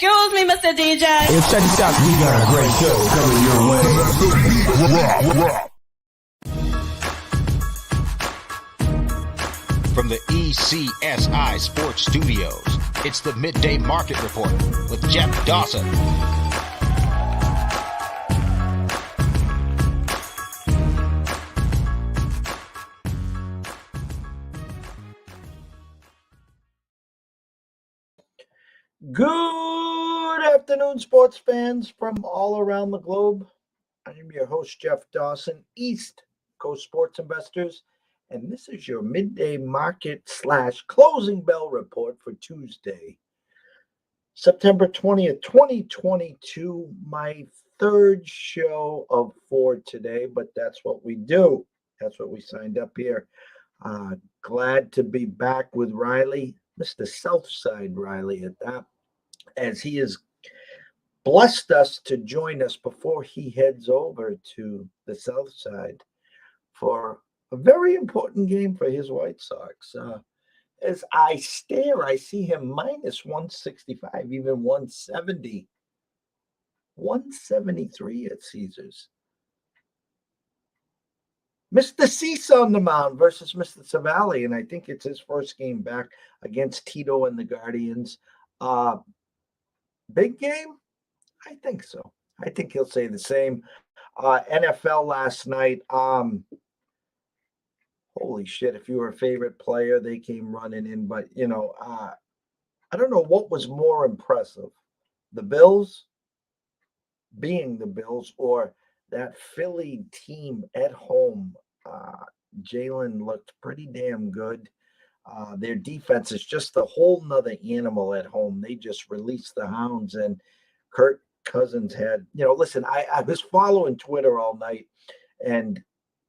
Excuse me, Mr. DJ. Hey, check this out. We got a great show coming your way. From the ECSI Sports Studios, it's the Midday Market Report with Jeff Dawson. Good afternoon, sports fans from all around the globe. I am your host, Jeff Dawson, East Coast Sports Investors, and this is your midday market / closing bell report for Tuesday, September 20th, 2022. My third show of 4 today, but that's what we do. That's what we signed up here. Glad to be back with Riley, Mr. SouthSide Riley at that, as he has blessed us to join us before he heads over to the South Side for a very important game for his White Sox. As I stare, I see him minus 165, even 170, 173 at Caesars. Mr. Cease on the mound versus Mr. Savali, and I think it's his first game back against Tito and the Guardians. Big game? I think so. I think he'll say the same. NFL last night. Holy shit, if you were a favorite player, they came running in. But, I don't know what was more impressive. The Bills being the Bills or that Philly team at home. Jalen looked pretty damn good. Their defense is just a whole nother animal at home. They just released the hounds, and Kirk Cousins had, listen, I was following Twitter all night, and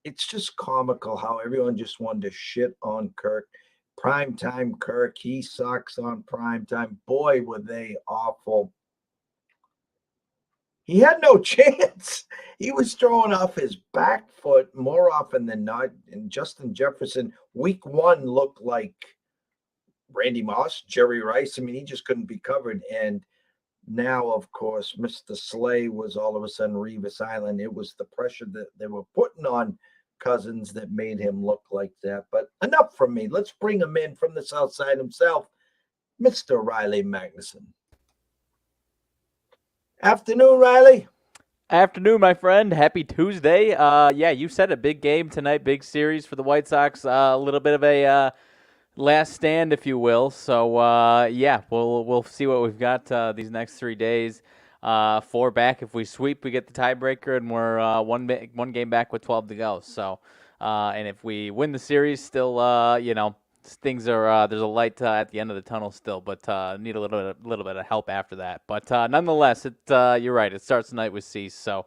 it's just comical how everyone just wanted to shit on Kirk. Primetime Kirk, he sucks on primetime. Boy, were they awful. He had no chance. He was throwing off his back foot more often than not. And Justin Jefferson, week 1, looked like Randy Moss, Jerry Rice. I mean, he just couldn't be covered. And now, of course, Mr. Slay was all of a sudden Revis Island. It was the pressure that they were putting on Cousins that made him look like that. But enough from me. Let's bring him in from the South Side himself, Mr. Riley Magnuson. Afternoon, Riley. Afternoon, my friend. Happy Tuesday. You said a big game tonight, big series for the White Sox. A little bit of a last stand, if you will. So, we'll see what we've got these next 3 days. 4 back. If we sweep, we get the tiebreaker, and we're one game back with 12 to go. So, and if we win the series, still, things are there's a light at the end of the tunnel still, but need a little bit of help after that. But nonetheless, you're right. It starts tonight with Cease. So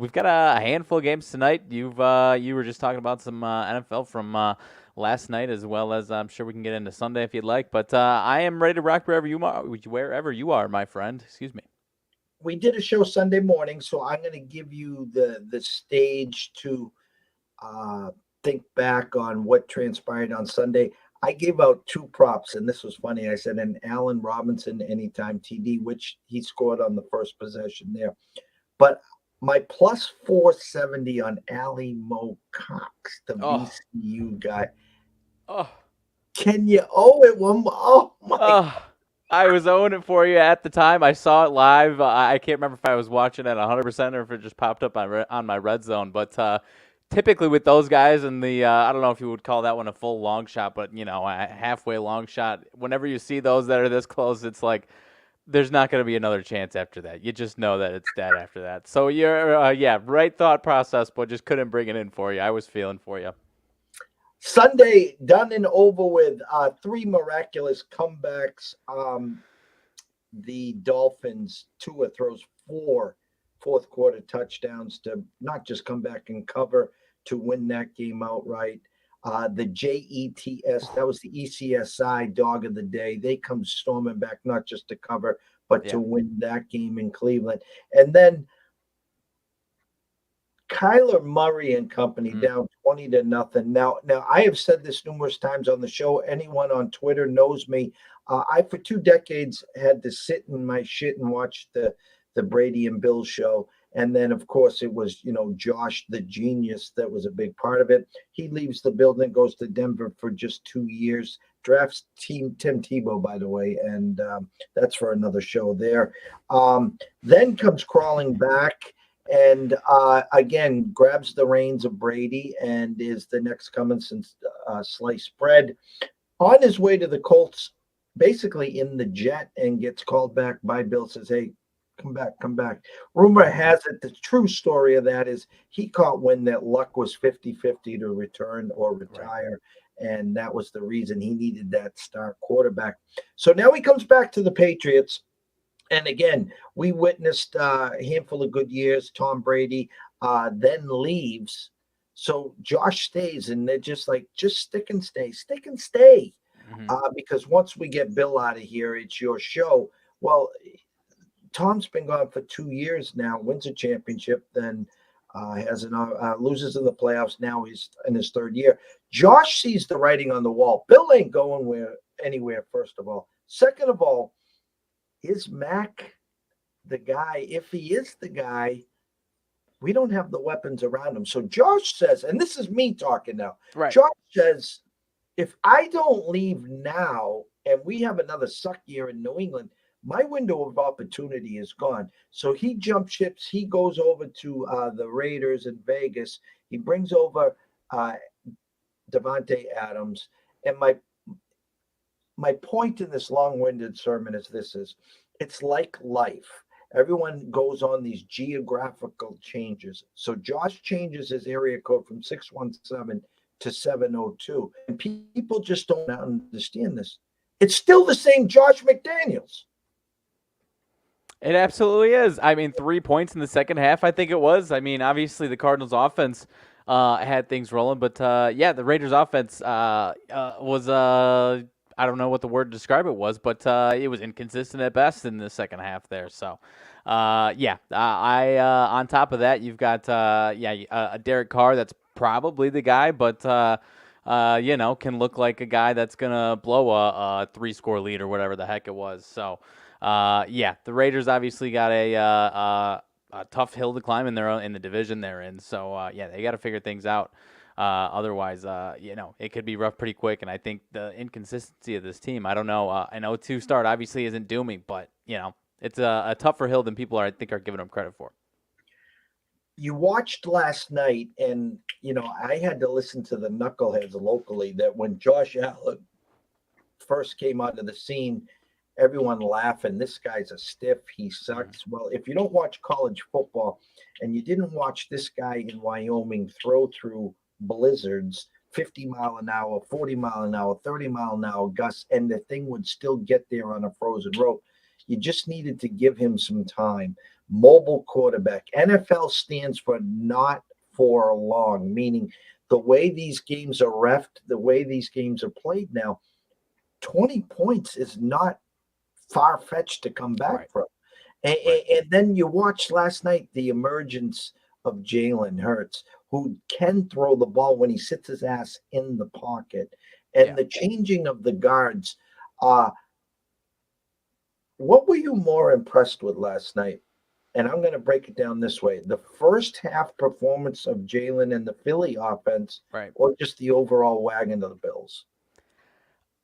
we've got a handful of games tonight. You were just talking about some NFL from last night, as well as I'm sure we can get into Sunday if you'd like. But I am ready to rock wherever you are, my friend. Excuse me. We did a show Sunday morning, so I'm going to give you the stage to think back on what transpired on Sunday. I gave out 2 props, and this was funny. I said an Allen Robinson anytime TD, which he scored on the first possession there. But my plus 470 on Ali Mo Cox, the VCU guy. Oh, can you owe it one more? Oh my! I was owing it for you at the time. I saw it live. I can't remember if I was watching at 100% or if it just popped up on my red zone, but. Typically with those guys and the, I don't know if you would call that one a full long shot, but, a halfway long shot, whenever you see those that are this close, it's like there's not going to be another chance after that. You just know that it's dead after that. So you're, right thought process, but just couldn't bring it in for you. I was feeling for you. Sunday, done and over with, 3 miraculous comebacks. The Dolphins, Tua throws 4 fourth quarter touchdowns to not just come back and cover, to win that game outright. The JETS, that was the ECSI dog of the day. They come storming back, not just to cover, but to win that game in Cleveland. And then Kyler Murray and company down 20-0. Now, I have said this numerous times on the show. Anyone on Twitter knows me. I, for 2 decades, had to sit in my shit and watch the Brady and Bill show. And then, of course, it was, Josh, the genius, that was a big part of it. He leaves the building, goes to Denver for just 2 years, drafts Tim Tebow, by the way, and that's for another show there. Then comes crawling back and again grabs the reins of Brady and is the next coming since sliced bread. On his way to the Colts, basically in the jet, and gets called back by Bill, says, hey, come back. Rumor has it the true story of that is he caught wind that Luck was 50-50 to return or retire. Right. And that was the reason he needed that star quarterback. So now he comes back to the Patriots. And again, we witnessed a handful of good years. Tom Brady then leaves. So Josh stays, and they're just like, just stick and stay. Because once we get Bill out of here, it's your show. Well, Tom's been gone for 2 years now, wins a championship, then loses in the playoffs. Now he's in his 3rd year. Josh sees the writing on the wall. Bill ain't going anywhere, first of all. Second of all, is Mac the guy? If he is the guy, we don't have the weapons around him. So Josh says, and this is me talking now. Right. Josh says, if I don't leave now and we have another suck year in New England, my window of opportunity is gone. So he jumps ships. He goes over to the Raiders in Vegas. He brings over Devontae Adams. And my point in this long-winded sermon is it's like life. Everyone goes on these geographical changes. So Josh changes his area code from 617 to 702. And people just don't understand this. It's still the same Josh McDaniels. It absolutely is. I mean, 3 points in the second half, I think it was. I mean, obviously the Cardinals offense had things rolling, but the Raiders offense was I don't know what the word to describe it was, but it was inconsistent at best in the second half there. So, on top of that, you've got a Derek Carr that's probably the guy, but can look like a guy that's gonna blow a 3-score lead or whatever the heck it was. So, the Raiders obviously got a tough hill to climb in the division they're in. So, they got to figure things out. Otherwise, it could be rough pretty quick. And I think the inconsistency of this team, I don't know. I know 2 start obviously isn't dooming, but, it's a tougher hill than people are giving them credit for. You watched last night, and, I had to listen to the knuckleheads locally that when Josh Allen first came onto the scene, everyone laughing, this guy's a stiff, he sucks. Well, if you don't watch college football and you didn't watch this guy in Wyoming throw through blizzards, 50 mile an hour, 40 mile an hour, 30 mile an hour gusts, and the thing would still get there on a frozen rope, you just needed to give him some time. Mobile quarterback. NFL stands for not for long, meaning the way these games are reffed, the way these games are played now, 20 points is not far-fetched to come back from. And then you watched last night the emergence of Jalen Hurts, who can throw the ball when he sits his ass in the pocket. And the changing of the guards. What were you more impressed with last night? And I'm going to break it down this way. The first half performance of Jalen and the Philly offense, or just the overall wagon of the Bills?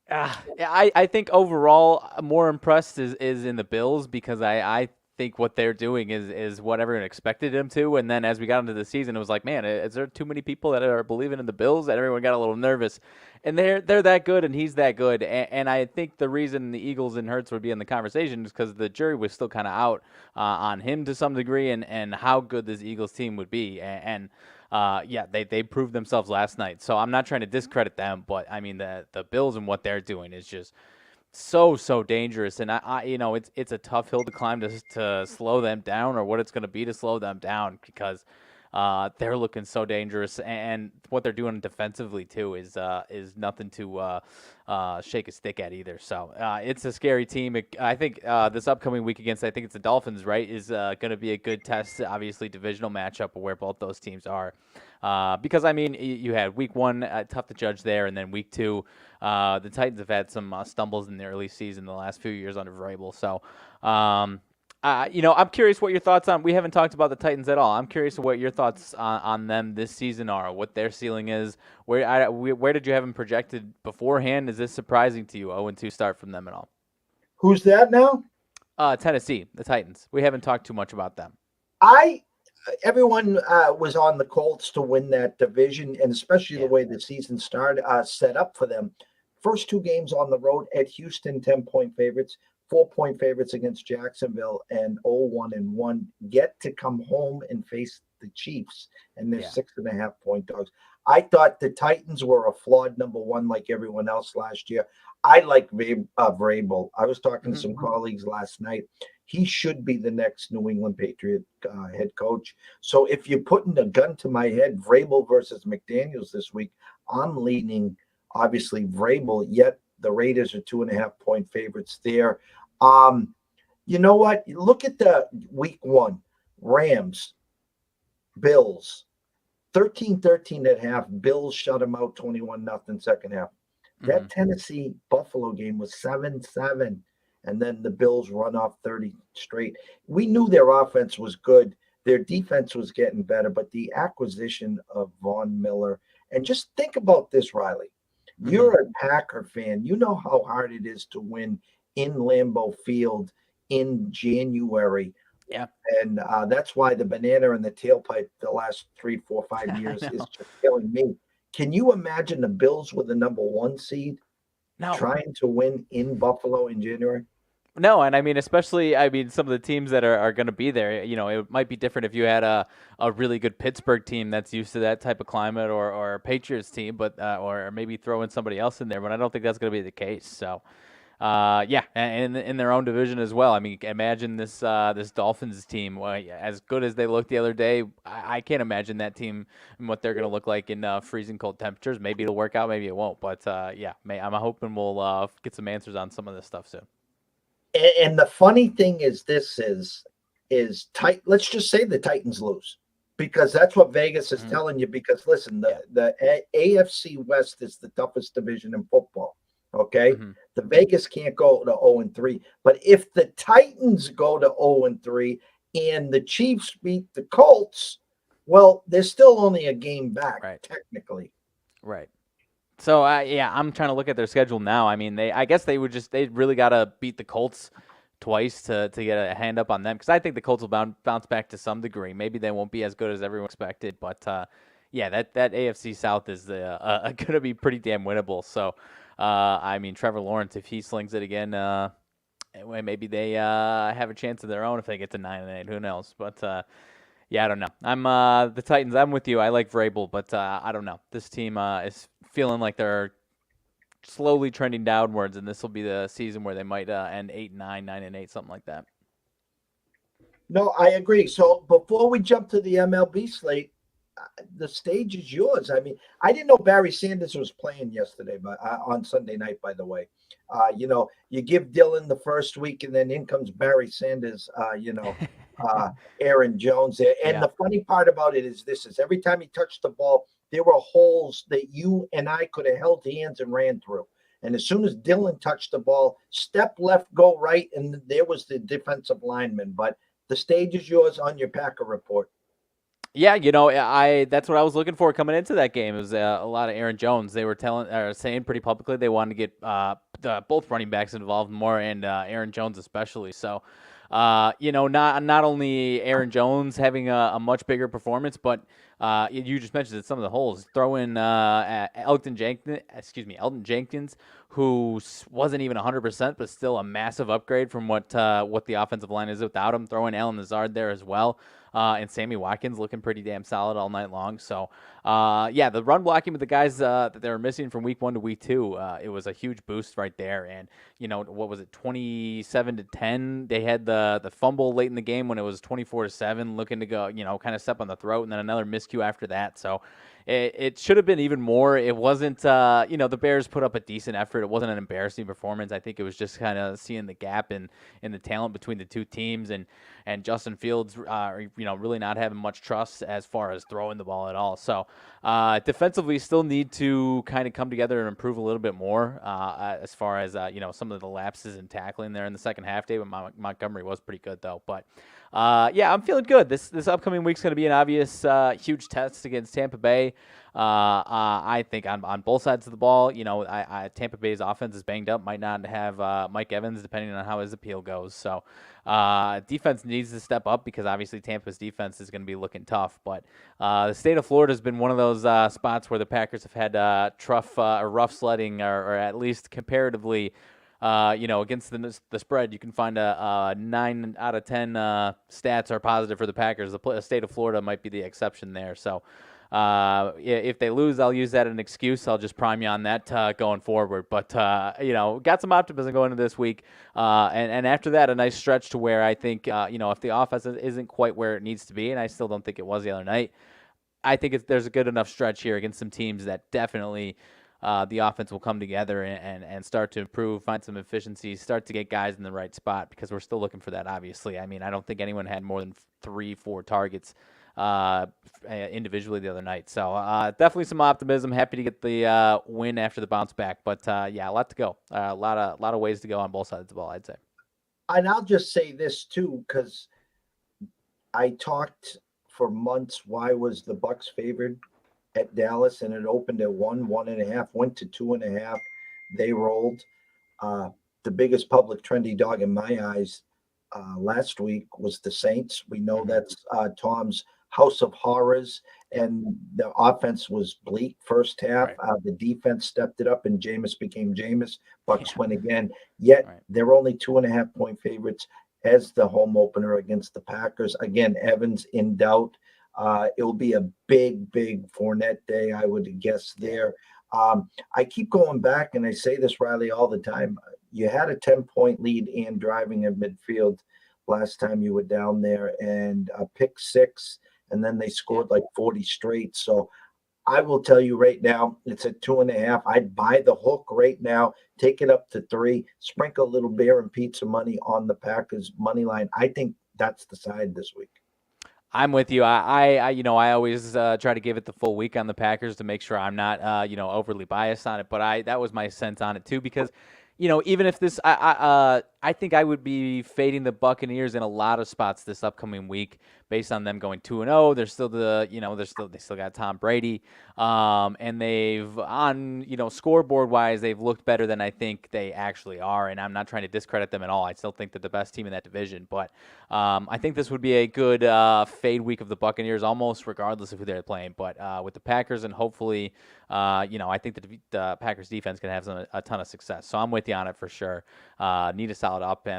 I think overall more impressed is in the Bills because I think what they're doing is what everyone expected them to. And then as we got into the season, it was like, man, is there too many people that are believing in the Bills? And everyone got a little nervous. And they're that good, and he's that good. And I think the reason the Eagles and Hurts would be in the conversation is because the jury was still kind of out on him to some degree and how good this Eagles team would be. They proved themselves last night. So I'm not trying to discredit them, but I mean the Bills and what they're doing is just so dangerous. And it's a tough hill to climb to slow them down, or what it's going to be to slow them down, because They're looking so dangerous, and what they're doing defensively too is nothing to shake a stick at either. So it's a scary team. I think this upcoming week against, I think it's the Dolphins, right, is going to be a good test. Obviously, divisional matchup of where both those teams are. Because, I mean, you had week one, tough to judge there, and then week two, the Titans have had some stumbles in the early season the last few years under Vrabel. So, I'm curious what your thoughts on. We haven't talked about the Titans at all. I'm curious what your thoughts on them this season are, what their ceiling is. Where did you have them projected beforehand? Is this surprising to you? 0-2 start from them at all? Who's that now? Tennessee, the Titans. We haven't talked too much about them. Everyone was on the Colts to win that division, and especially the way the season started, set up for them. First two games on the road at Houston, 10-point favorites, 4-point favorites against Jacksonville, and 0-1-1. Get to come home and face the Chiefs, and they're 6.5-point dogs. I thought the Titans were a flawed number one like everyone else last year. I like Vrabel. I was talking to some colleagues last night. He should be the next New England Patriot head coach. So if you're putting a gun to my head, Vrabel versus McDaniels this week, I'm leaning, obviously, Vrabel, yet the Raiders are 2.5-point favorites there. You know what? Look at the week one. Rams, Bills, 13-13 at half. Bills shut them out 21-0 second half. That Tennessee-Buffalo game was 7-7. And then the Bills run off 30 straight. We knew their offense was good. Their defense was getting better, but the acquisition of Von Miller, and just think about this, Riley. You're a Packer fan. You know how hard it is to win in Lambeau Field in January. Yeah. And that's why the banana in the tailpipe the last 3, 4, 5 years is just killing me. Can you imagine the Bills with the number one seed trying to win in Buffalo in January? No, and I mean, especially, some of the teams that are going to be there, it might be different if you had a really good Pittsburgh team that's used to that type of climate, or a Patriots team, but or maybe throw in somebody else in there, but I don't think that's going to be the case. So, and in their own division as well. I mean, imagine this Dolphins team, as good as they looked the other day. I can't imagine that team and what they're going to look like in freezing cold temperatures. Maybe it'll work out, maybe it won't, but I'm hoping we'll get some answers on some of this stuff soon. And the funny thing is, tight. Let's just say the Titans lose, because that's what Vegas is telling you. Because listen, the AFC West is the toughest division in football. Okay, the Vegas can't go to 0-3, but if the Titans go to 0-3 and the Chiefs beat the Colts, well, they're still only a game back, technically. Right. So, I'm trying to look at their schedule now. I mean, I guess they really got to beat the Colts twice to get a hand up on them, because I think the Colts will bounce back to some degree. Maybe they won't be as good as everyone expected, but that AFC South is going to be pretty damn winnable. So, Trevor Lawrence, if he slings it again, maybe they have a chance of their own if they get to 9-8. Who knows? But I don't know. I'm the Titans. I'm with you. I like Vrabel, but I don't know. This team is feeling like they're slowly trending downwards, and this will be the season where they might end 8-9, 9-8, something like that. No, I agree. So before we jump to the MLB slate, the stage is yours. I mean, I didn't know Barry Sanders was playing yesterday, but on Sunday night, by the way. You give Dylan the first week, and then in comes Barry Sanders, Aaron Jones there. And the funny part about it is every time he touched the ball, there were holes that you and I could have held hands and ran through. And as soon as Dylan touched the ball, step left, go right, and there was the defensive lineman. But the stage is yours on your Packer report. Yeah, that's what I was looking for coming into that game. It was a lot of Aaron Jones. They were saying pretty publicly they wanted to get both running backs involved more, and Aaron Jones especially. So, not only Aaron Jones having a much bigger performance, but You just mentioned that some of the holes. Throw in Elton Jenkins, who wasn't even 100%, but still a massive upgrade from what the offensive line is without him. Throw in Alan Lazard there as well. And Sammy Watkins looking pretty damn solid all night long. So, the run blocking with the guys that they were missing from week 1 to week 2, it was a huge boost right there. And, what was it, 27-10? They had the fumble late in the game when it was 24-7, looking to go, kind of step on the throat, and then another miscue after that. So it should have been even more. It wasn't, the Bears put up a decent effort. It wasn't an embarrassing performance. I think it was just kind of seeing the gap in the talent between the two teams, and Justin Fields, really not having much trust as far as throwing the ball at all. So defensively, still need to kind of come together and improve a little bit more as far as some of the lapses in tackling there in the second half. David Montgomery was pretty good though, but I'm feeling good. This upcoming week's going to be an obvious huge test against Tampa Bay. I think on both sides of the ball, Tampa Bay's offense is banged up, might not have Mike Evans depending on how his appeal goes. So defense needs to step up because obviously Tampa's defense is going to be looking tough. But the state of Florida has been one of those spots where the Packers have had rough sledding, or at least comparatively. Against the spread, you can find a 9 out of 10 stats are positive for the Packers. The state of Florida might be the exception there. So if they lose, I'll use that as an excuse. I'll just prime you on that going forward. But, got some optimism going into this week. And after that, a nice stretch to where I think, if the offense isn't quite where it needs to be, and I still don't think it was the other night, I think there's a good enough stretch here against some teams that definitely the offense will come together and start to improve, find some efficiencies, start to get guys in the right spot, because we're still looking for that, obviously. I mean, I don't think anyone had more than 3-4 targets individually the other night. So definitely some optimism. Happy to get the win after the bounce back. But, a lot to go. A lot of ways to go on both sides of the ball, I'd say. And I'll just say this, too, because I talked for months, why was the Bucs favored at Dallas, and it opened at 1.5, went to 2.5. They rolled. The biggest public trendy dog in my eyes last week was the Saints. We know that's Tom's house of horrors, and the offense was bleak first half. Right. The defense stepped it up, and Jameis became Jameis. Bucs win again. Yet they're only 2.5-point favorites as the home opener against the Packers. Again, Evans in doubt. It will be a big Fournette day, I would guess there. I keep going back, and I say this, Riley, all the time. You had a 10-point lead and driving at midfield last time you were down there, and a pick six, and then they scored like 40 straight. So I will tell you right now, it's at 2.5. I'd buy the hook right now, take it up to 3, sprinkle a little beer and pizza money on the Packers money line. I think that's the side this week. I'm with you. I always try to give it the full week on the Packers to make sure I'm not, overly biased on it. But that was my sense on it too, because, even if this, I think I would be fading the Buccaneers in a lot of spots this upcoming week based on them going 2-0. They're still they still got Tom Brady, and they've scoreboard wise, they've looked better than I think they actually are. And I'm not trying to discredit them at all. I still think they're the best team in that division, but I think this would be a good fade week of the Buccaneers, almost regardless of who they're playing. But with the Packers, and hopefully, I think that the Packers defense can have a ton of success. So I'm with you on it for sure. Need a solid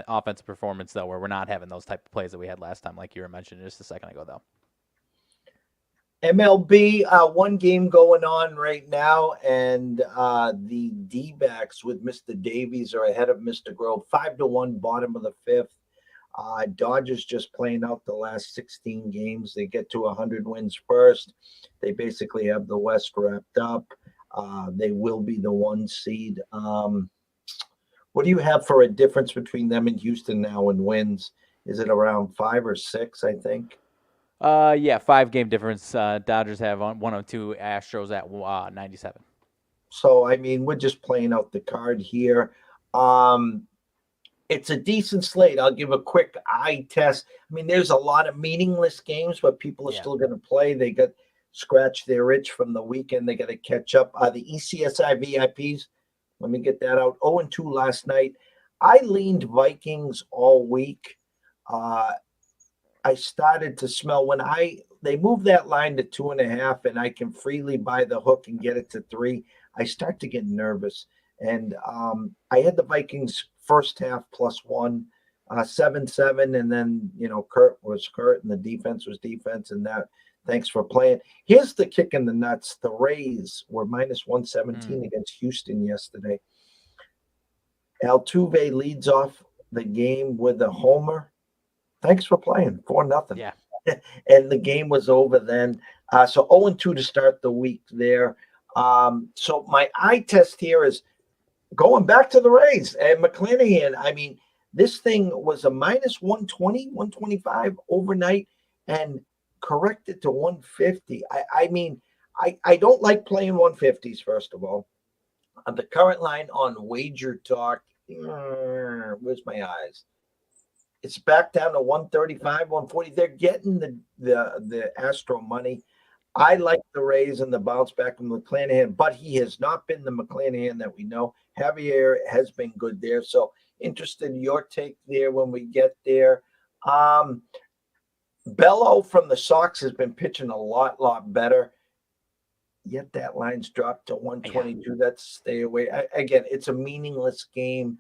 offensive performance, though, where we're not having those type of plays that we had last time, like you were mentioning just a second ago, though. MLB, one game going on right now, and the D-backs with Mr. Davies are ahead of Mr. Grove, 5-1, bottom of the 5th. Dodgers just playing out the last 16 games. They get to 100 wins first. They basically have the West wrapped up. They will be the 1 seed. What do you have for a difference between them and Houston now in wins? Is it around 5 or 6, I think? 5-game difference. Dodgers have 102, Astros at 97. So, I mean, we're just playing out the card here. It's a decent slate. I'll give a quick eye test. I mean, there's a lot of meaningless games, but people are still going to play. They got scratched their itch from the weekend. They got to catch up. The ECSI VIPs, let me get that out. 0-2 last night. I leaned Vikings all week. I started to smell they move that line to 2.5, and I can freely buy the hook and get it to 3, I start to get nervous. And I had the Vikings first half +1, 7-7, and then Kurt was Kurt, and the defense was defense, and that. Thanks for playing. Here's the kick in the nuts: the Rays were -117 against Houston yesterday. Altuve leads off the game with a homer. Thanks for playing. 4-0. Yeah. And the game was over then. So 0-2 to start the week there. So my eye test here is going back to the Rays and McClanahan. I mean, this thing was a -120, 125 overnight and corrected to 150. I mean, I don't like playing 150s, first of all. The current line on Wager Talk, where's my eyes? It's back down to 135, 140. They're getting the Astro money. I like the Rays and the bounce back from McClanahan, but he has not been the McClanahan that we know. Javier has been good there. So interested in your take there when we get there. Bello from the Sox has been pitching a lot better. Yet that line's dropped to 122. Yeah. That's stay away. Again, it's a meaningless game.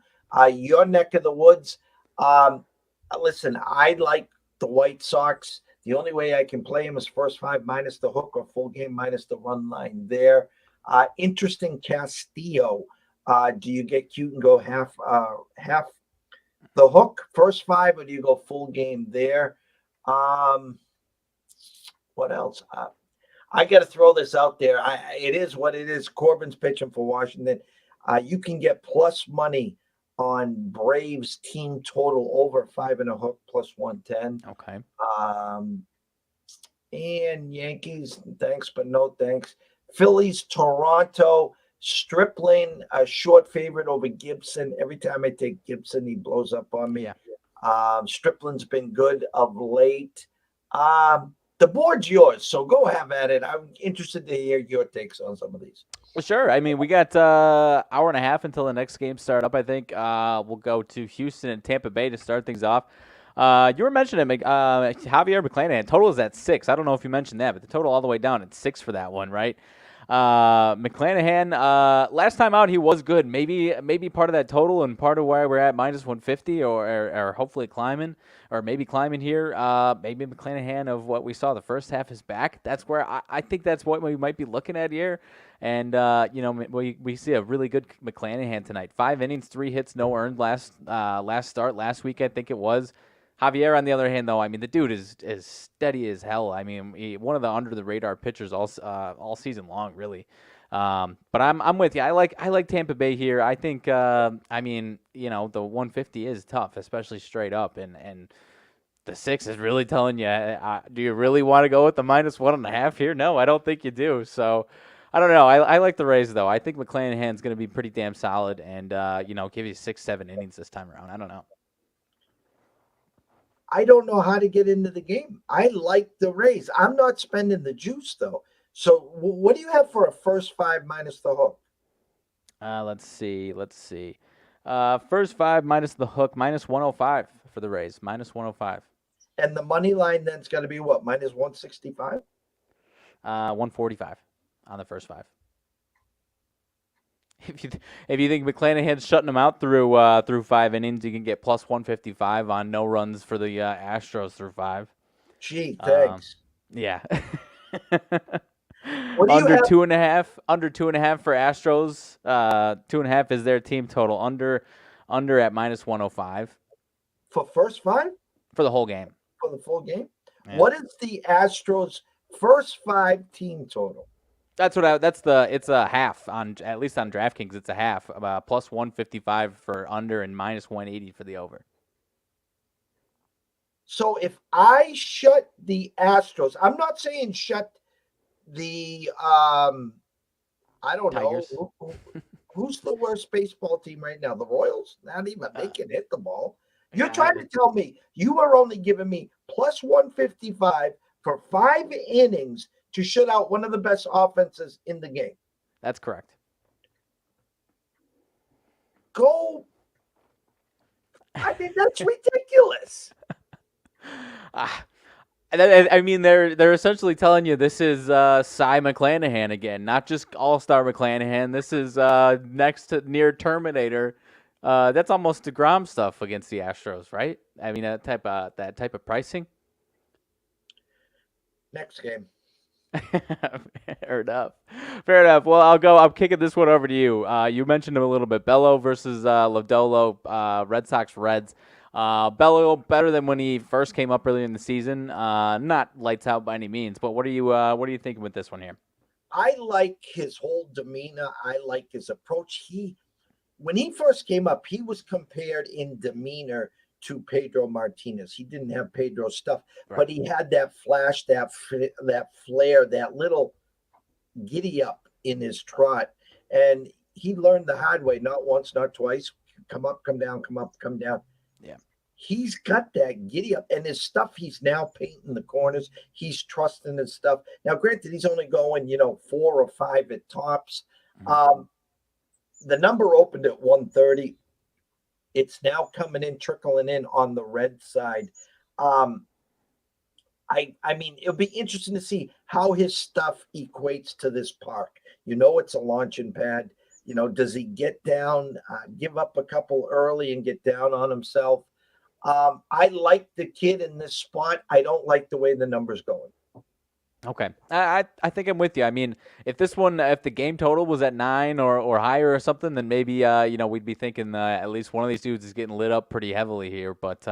Your neck of the woods. Listen, I like the White Sox. The only way I can play them is first 5 minus the hook or full game minus the run line there. Interesting Castillo. Do you get cute and go half the hook first 5, or do you go full game there? What else? I got to throw this out there. It is what it is. Corbin's pitching for Washington. You can get plus money on Braves team total over 5 and a hook plus 110. Okay. And Yankees, thanks, but no thanks. Phillies, Toronto, Stripling, a short favorite over Gibson. Every time I take Gibson, he blows up on me. Yeah. Stripling's been good of late. The board's yours, so go have at it. I'm interested to hear your takes on some of these. Well, sure. I mean, we got hour and a half until the next game start up, I think. We'll go to Houston and Tampa Bay to start things off. You were mentioning Javier McClanahan. Total is at 6. I don't know if you mentioned that, but the total all the way down at 6 for that one, right? McClanahan, last time out, he was good. Maybe part of that total and part of where we're at -150 or hopefully climbing, or maybe climbing here. Maybe McClanahan of what we saw the first half is back. That's where I think that's what we might be looking at here. And, we see a really good McClanahan tonight. 5 innings, 3 hits, no earned last week, I think it was. Javier, on the other hand, though, I mean, the dude is steady as hell. I mean, one of the under-the-radar pitchers all season long, really. But I'm with you. I like Tampa Bay here. I think, the 150 is tough, especially straight up, and the 6 is really telling you, do you really want to go with the -1.5 here? No, I don't think you do. So, I don't know. I like the Rays, though. I think McClanahan's going to be pretty damn solid and, give you 6-7 innings this time around. I don't know. I don't know how to get into the game. I like the Rays. I'm not spending the juice, though. So what do you have for a first 5 minus the hook? Let's see. First 5 minus the hook, -105 for the Rays, -105. And the money line then's got to be what, -165? 145 on the first 5. If you think McClanahan's shutting them out through 5 innings, you can get +155 on no runs for the Astros through 5. Gee, thanks. Yeah. Under 2.5. Under 2.5 for Astros. 2.5 is their team total. Under at -105 for first 5 for the whole game. For the full game. Yeah. What is the Astros first 5 team total? It's a half at least on DraftKings. It's a half, +155 for under and -180 for the over. So if I shut the Astros, I'm not saying shut the I don't Tigers. know who's the worst baseball team right now. The Royals, not even they can hit the ball. You're trying to tell me you are only giving me +155 for 5 innings to shut out one of the best offenses in the game. That's correct. Go. I mean, that's ridiculous. I mean, they're essentially telling you this is Cy McClanahan again, not just All-Star McClanahan. This is next to near Terminator. That's almost DeGrom stuff against the Astros, right? I mean, that type of pricing. Next game. Fair enough. Fair enough. Well, I'm kicking this one over to you. You mentioned him a little bit. Bello versus Lodolo, Red Sox Reds. Bello better than when he first came up earlier in the season. Not lights out by any means, but what are you thinking with this one here? I like his whole demeanor. I like his approach. When he first came up, he was compared in demeanor to Pedro Martinez. He didn't have Pedro's stuff, Right. but he had that flash, that flair, that little giddy up in his trot. And he learned the hard way, not once, not twice. Come up, come down, come up, come down. Yeah. He's got that giddy up, and his stuff, he's now painting the corners. He's trusting his stuff. Now, granted, he's only going, 4 or 5 at tops. Mm-hmm. The number opened at 130. It's now coming in, trickling in on the red side. I mean, it'll be interesting to see how his stuff equates to this park. It's a launching pad. Does he get down, give up a couple early and get down on himself? I like the kid in this spot. I don't like the way the number's going. Okay, I think I'm with you. I mean, if the game total was at 9 or higher or something, then maybe we'd be thinking at least one of these dudes is getting lit up pretty heavily here. But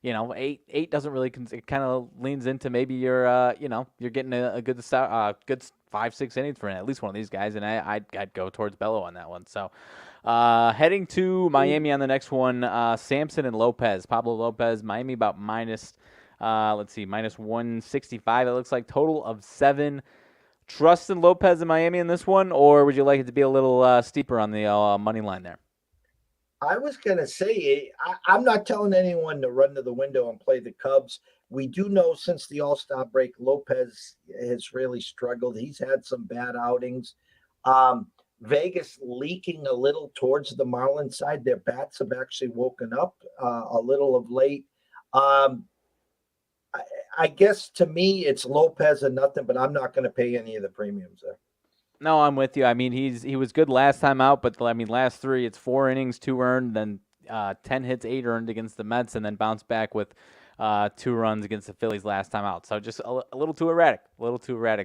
8 doesn't really. It kind of leans into maybe you're getting a good start, good 5-6 innings for at least one of these guys, and I'd go towards Bello on that one. So. Heading to Miami on the next one, Sampson and Lopez. Pablo Lopez, Miami about minus. Let's see, minus 165. It looks like total of 7. Trust in Lopez and Miami in this one, or would you like it to be a little steeper on the money line there? I was going to say, I'm not telling anyone to run to the window and play the Cubs. We do know since the All-Star break, Lopez has really struggled. He's had some bad outings. Vegas leaking a little towards the Marlins side. Their bats have actually woken up a little of late. I guess to me it's Lopez and nothing, but I'm not going to pay any of the premiums there. No, I'm with you. I mean, he was good last time out, but I mean, last 3, it's 4 innings, 2 earned, then 10 hits, 8 earned against the Mets, and then bounced back with 2 runs against the Phillies last time out. So just a little too erratic,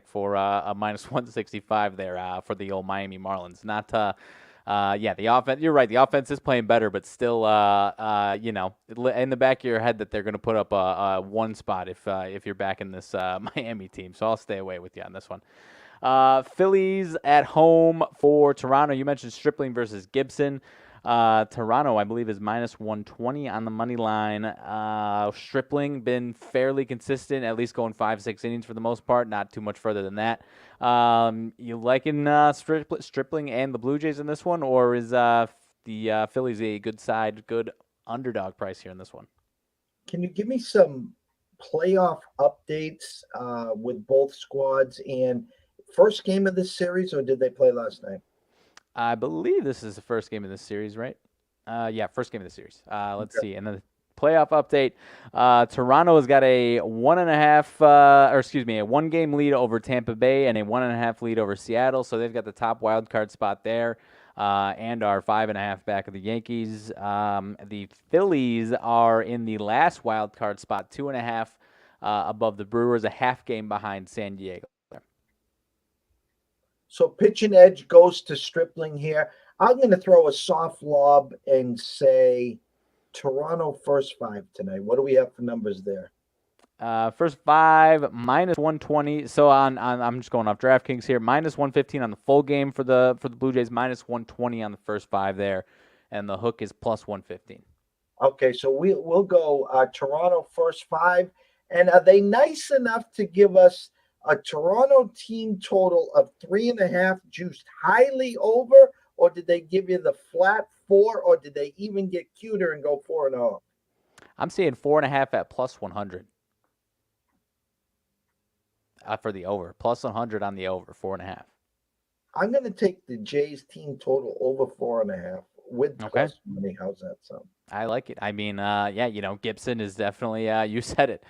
for a minus 165 there for the old Miami Marlins. Not the offense. You're right. The offense is playing better, but still, in the back of your head that they're going to put up a 1 spot if you're backing this Miami team. So I'll stay away with you on this one. Phillies at home for Toronto. You mentioned Stripling versus Gibson. Toronto, I believe, is minus 120 on the money line. Stripling been fairly consistent, at least going 5-6 innings for the most part, not too much further than that. You liking Stripling and the Blue Jays in this one, or is the Phillies a good underdog price here in this one? Can you give me some playoff updates with both squads and first game of this series, or did they play last night? I believe this is the first game of this series, right? Yeah, first game of the series. Let's see. And then the playoff update. Toronto has got a 1-game lead over Tampa Bay and a 1.5 lead over Seattle. So they've got the top wild card spot there, and are 5.5 back of the Yankees. The Phillies are in the last wild card spot, 2.5 above the Brewers, a half game behind San Diego. So pitch and edge goes to Stripling here. I'm going to throw a soft lob and say Toronto first 5 tonight. What do we have for numbers there? First 5 minus 120. So I'm just going off DraftKings here. Minus 115 on the full game for the Blue Jays. Minus 120 on the first 5 there, and the hook is plus 115. Okay, so we'll go Toronto first 5. And are they nice enough to give us a Toronto team total of 3.5 juiced highly over, or did they give you the flat 4, or did they even get cuter and go 4-0? I'm seeing 4.5 at plus 100 for the over. Plus 100 on the over, 4.5. I'm going to take the Jays team total over 4.5. with Okay. plus money. How's that sound? I like it. I mean, yeah, Gibson is definitely, you said it,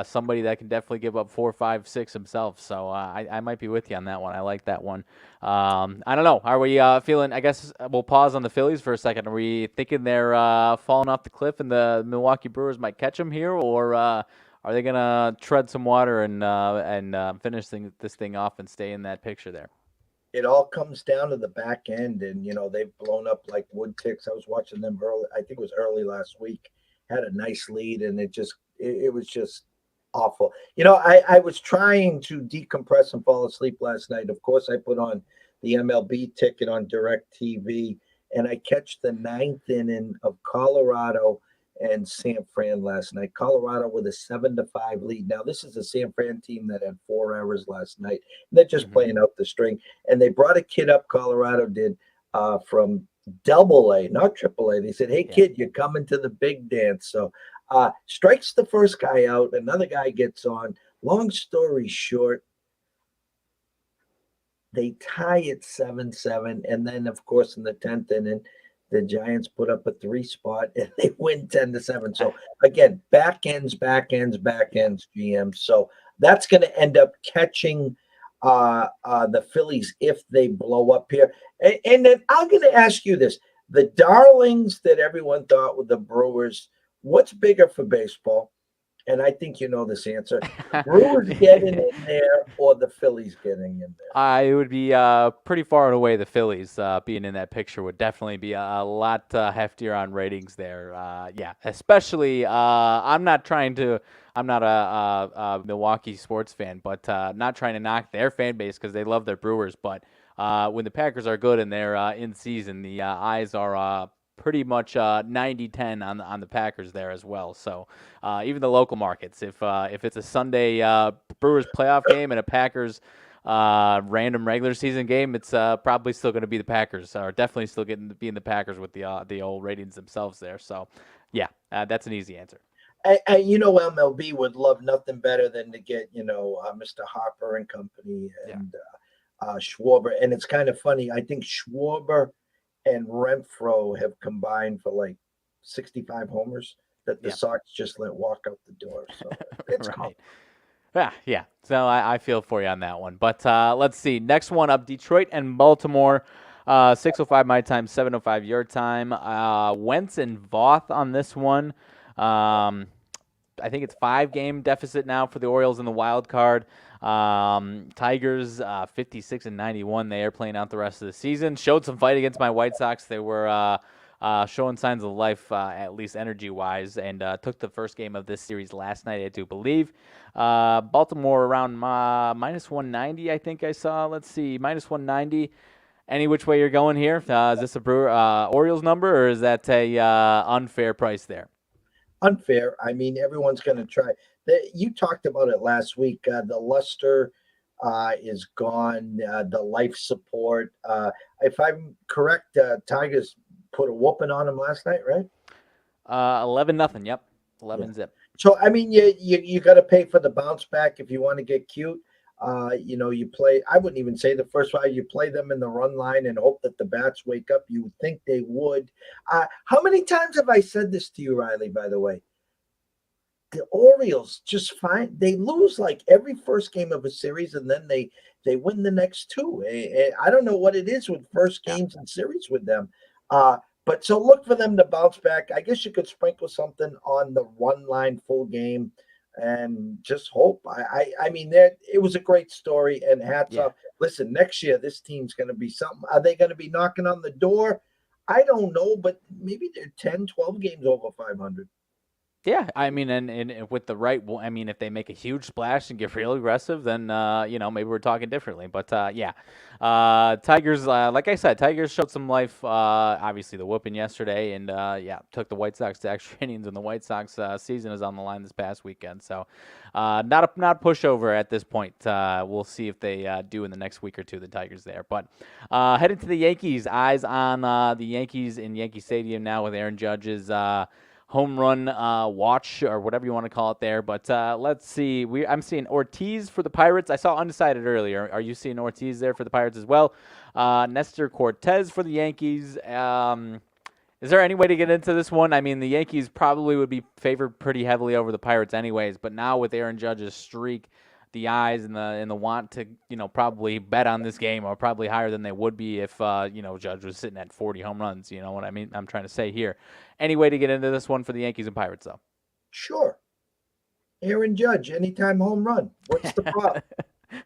somebody that can definitely give up 4, 5, 6 himself. So I might be with you on that one. I like that one. I don't know. Are we feeling? I guess we'll pause on the Phillies for a second. Are we thinking they're falling off the cliff and the Milwaukee Brewers might catch them here, or are they gonna tread some water and finish this thing off and stay in that picture there? It all comes down to the back end, and they've blown up like wood ticks. I was watching them early. I think it was early last week. Had a nice lead, and it was just awful. I was trying to decompress and fall asleep last night. Of course, I put on the MLB ticket on Direct TV, and I catch the ninth inning of Colorado and San Fran last night. Colorado with a 7-5 lead. Now, this is a San Fran team that had 4 errors last night. They're just playing out the string. And they brought a kid up, Colorado did, from double A, not triple A. They said, hey, kid, you're coming to the big dance. So strikes the first guy out. Another guy gets on. Long story short, they tie it 7-7. And then, of course, in the 10th inning, the Giants put up a 3 spot and they win 10-7. So again, back ends, GM. So that's going to end up catching the Phillies if they blow up here. And then I'm going to ask you this: the darlings that everyone thought were the Brewers, what's bigger for baseball? And I think you know this answer. Brewers getting in there or the Phillies getting in there? It would be pretty far and away the Phillies being in that picture would definitely be a lot heftier on ratings there. Yeah, especially I'm not a Milwaukee sports fan, but not trying to knock their fan base because they love their Brewers. But when the Packers are good and they're in season, the eyes are pretty much 90-10 on the Packers there as well. So even the local markets, if it's a Sunday Brewers playoff game and a Packers random regular season game, it's probably still going to be the Packers, or definitely still getting to be in the Packers with the old ratings themselves there. So yeah, that's an easy answer. MLB would love nothing better than to get Mr. Harper and company and Schwarber. And it's kind of funny. I think Schwarber and Renfro have combined for like 65 homers that the Sox just let walk out the door. So it's right. Yeah. So I feel for you on that one. But let's see. Next one up, Detroit and Baltimore. 6:05 my time, 7:05 your time. Wentz and Voth on this one. I think it's 5-game deficit now for the Orioles in the wild card. Tigers 56-91. They are playing out the rest of the season. Showed some fight against my White Sox. They were showing signs of life, at least energy-wise, and took the first game of this series last night, I do believe. Baltimore around minus 190, I think I saw. Let's see, minus 190. Any which way you're going here? Is this a Orioles number, or is that a unfair price there? Unfair. I mean, everyone's going to try. You talked about it last week. The luster is gone. The life support. If I'm correct, Tigers put a whooping on them last night, right? 11-0. Yep, 11 zip. So I mean, you got to pay for the bounce back if you want to get cute. You play. I wouldn't even say the first 5. You play them in the run line and hope that the bats wake up. You would think they would. How many times have I said this to you, Riley? By the way, the Orioles just fine. They lose like every first game of a series, and then they win the next 2. I don't know what it is with first games and series with them. But so look for them to bounce back. I guess you could sprinkle something on the run line full game. And just hope. I mean, it was a great story, and hats off. Listen, next year this team's going to be something. Are they going to be knocking on the door? I don't know, but maybe they're 10, 12 games over 500. Yeah, I mean, and with the right, I mean, if they make a huge splash and get real aggressive, then maybe we're talking differently. But Tigers, like I said, Tigers showed some life. Obviously, the whooping yesterday, and took the White Sox to extra innings, and the White Sox season is on the line this past weekend. So, not a pushover at this point. We'll see if they do in the next week or two. The Tigers there, but heading to the Yankees. Eyes on the Yankees in Yankee Stadium now with Aaron Judge's home run watch or whatever you want to call it there. But let's see. I'm seeing Ortiz for the Pirates. I saw undecided earlier. Are you seeing Ortiz there for the Pirates as well? Nestor Cortez for the Yankees. Is there any way to get into this one? I mean, the Yankees probably would be favored pretty heavily over the Pirates anyways, but now with Aaron Judge's streak, the eyes and the want to, probably bet on this game are probably higher than they would be if, Judge was sitting at 40 home runs. You know what I mean? I'm trying to say here. Any way to get into this one for the Yankees and Pirates, though? Sure. Aaron Judge, anytime home run. What's the problem?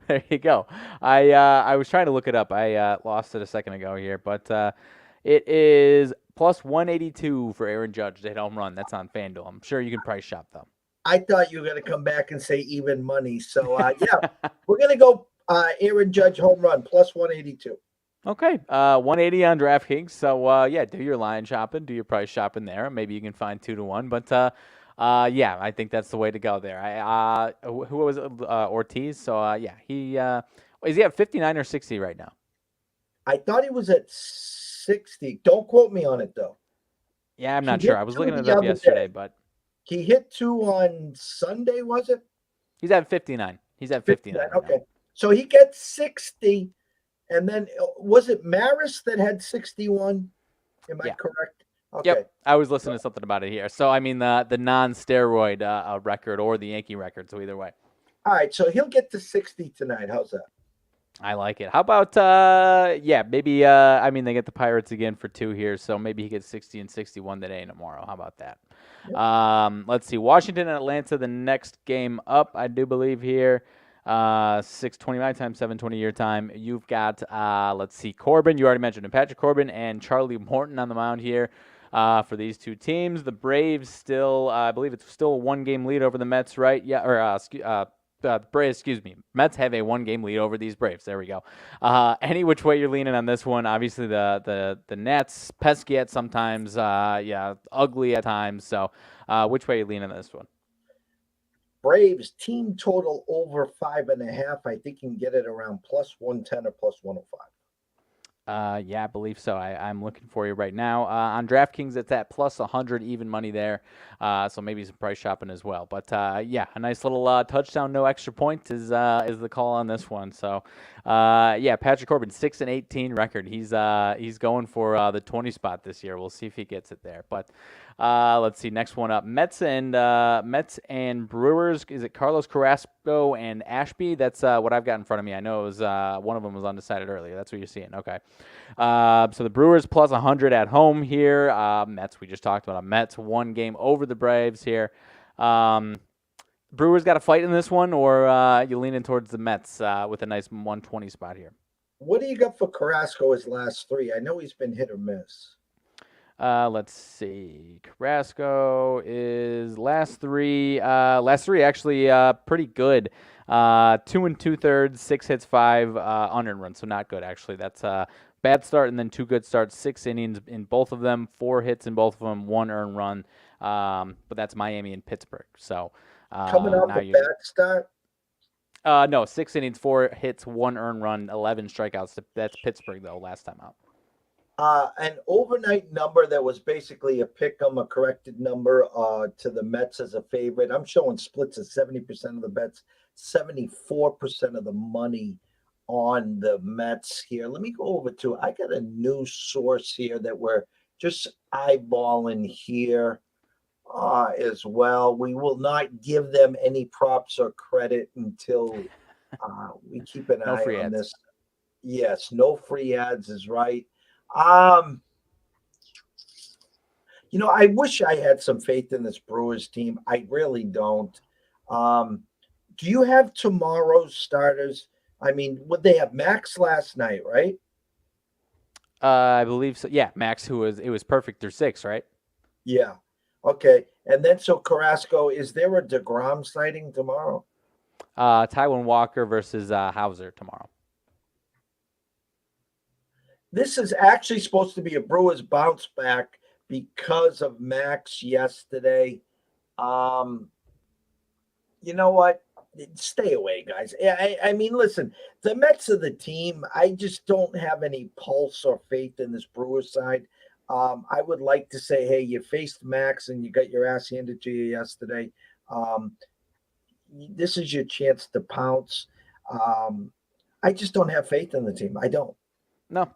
There you go. I was trying to look it up. I lost it a second ago here, but it is plus 182 for Aaron Judge to hit home run. That's on FanDuel. I'm sure you can price shop, though. I thought you were going to come back and say even money. So, yeah, we're going to go Aaron Judge home run plus 182. Okay, 180 on DraftKings. So, yeah, do your line shopping, do your price shopping there. Maybe you can find 2-1. But, yeah, I think that's the way to go there. Who was it? Ortiz? So, yeah, is he at 59 or 60 right now? I thought he was at 60. Don't quote me on it, though. Yeah, I'm not sure. I was looking it up yesterday, but he hit 2 on Sunday, was it? He's at 59. He's at 59. Okay. Now. So he gets 60, and then was it Maris that had 61? Am I correct? Okay. Yep. I was listening to something about it here. So, I mean, the non-steroid record or the Yankee record, so either way. All right, so he'll get to 60 tonight. How's that? I like it. How about, maybe, they get the Pirates again for 2 here, so maybe he gets 60 and 61 today and tomorrow. How about that? Yep. Let's see. Washington and Atlanta, the next game up, I do believe here. 6:20 my time, 7:20 your time. You've got, let's see, Corbin. You already mentioned him. Patrick Corbin and Charlie Morton on the mound here for these two teams. The Braves still, I believe it's still a 1-game lead over the Mets, right? Yeah, or, Braves, Mets have a 1-game lead over these Braves. There we go. Any which way you're leaning on this one, obviously the Nets, pesky at sometimes, ugly at times. So which way are you leaning on this one? Braves team total over 5.5. I think you can get it around plus 110 or plus 105. Yeah, I believe so. I'm looking for you right now. On DraftKings, it's at plus 100 even money there. So maybe some price shopping as well. But yeah, a nice little touchdown, no extra point is the call on this one. So yeah, Patrick Corbin, 6-18 record. He's going for the 20 spot this year. We'll see if he gets it there. But let's see, next one up, Mets and Brewers. Is it Carlos Carrasco and Ashby? That's what I've got in front of me. I know it was one of them was undecided earlier. That's what you're seeing. Okay. So the Brewers plus 100 at home here. Mets, we just talked about. Mets 1 game over the Braves here. Brewers got a fight in this one, or you leaning towards the Mets with a nice 120 spot here? What do you got for Carrasco his last 3? I know he's been hit or miss. Let's see. Carrasco is last three actually pretty good. 2 2/3, 6 hits, 5 unearned runs, so not good actually. That's a bad start and then 2 good starts, 6 innings in both of them, 4 hits in both of them, 1 earned run. But that's Miami and Pittsburgh. So coming off a bad start. No, 6 innings, 4 hits, 1 earned run, 11 strikeouts. That's Pittsburgh though, last time out. An overnight number that was basically a pick-em, a corrected number to the Mets as a favorite. I'm showing splits of 70% of the bets, 74% of the money on the Mets here. Let me go over to, I got a new source here that we're just eyeballing here as well. We will not give them any props or credit until we keep an eye on this. Yes, no free ads is right. I wish I had some faith in this Brewers team. I really don't. Do you have tomorrow's starters? I mean, would they have Max last night, right? I believe so. Yeah, Max, it was perfect through 6, right? Yeah. Okay. And then so Carrasco, is there a DeGrom sighting tomorrow? Taijuan Walker versus Hauser tomorrow. This is actually supposed to be a Brewers bounce back because of Max yesterday. You know what? Stay away, guys. I mean, listen, the Mets are the team. I just don't have any pulse or faith in this Brewers side. I would like to say, hey, you faced Max and you got your ass handed to you yesterday. Um, this is your chance to pounce. Um, I just don't have faith in the team. I don't. No.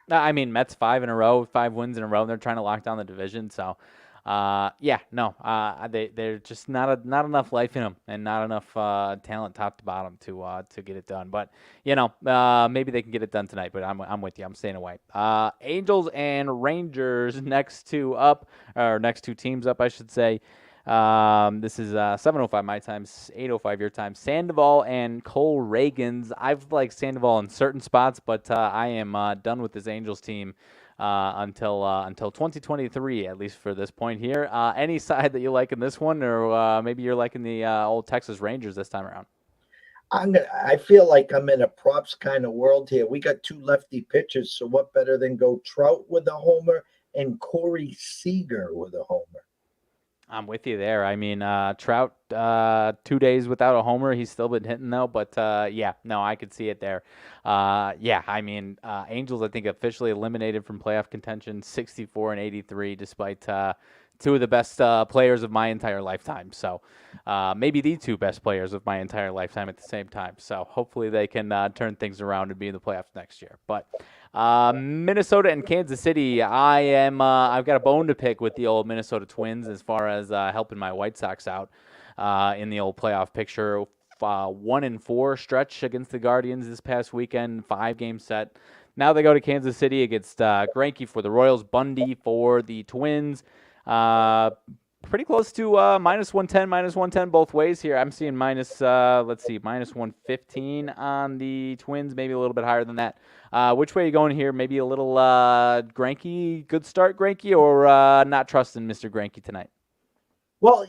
No, I mean, Mets 5 in a row, 5 wins in a row. They're trying to lock down the division. So, yeah, no, they're just not enough life in them and not enough talent top to bottom to get it done. But maybe they can get it done tonight. But I'm with you. I'm staying away. Angels and Rangers next two teams up, I should say. This is 7:05 my time, 8:05 your time. Sandoval and Cole Reagans. I've liked Sandoval in certain spots, but I am done with this Angels team until 2023, at least for this point here. Any side that you like in this one, or maybe you're liking the old Texas Rangers this time around? I feel like I'm in a props kind of world here. We got two lefty pitchers, so what better than go Trout with a homer and Corey Seager with a homer? I'm with you there. I mean, Trout, 2 days without a homer. He's still been hitting, though. But, yeah, no, I could see it there. Yeah, I mean, Angels, I think, officially eliminated from playoff contention, 64 and 83, despite two of the best players of my entire lifetime. So maybe the two best players of my entire lifetime at the same time. So hopefully they can turn things around and be in the playoffs next year. But Minnesota and Kansas City, I've got a bone to pick with the old Minnesota Twins as far as helping my White Sox out in the old playoff picture. 1-4 stretch against the Guardians this past weekend, 5-game set. Now they go to Kansas City against Greinke for the Royals, Bundy for the Twins. Pretty close to -110 both ways here. I'm seeing -115 on the Twins, maybe a little bit higher than that. Which way are you going here? Maybe a little Greinke, good start Greinke, or not trusting Mr. Greinke tonight? Well,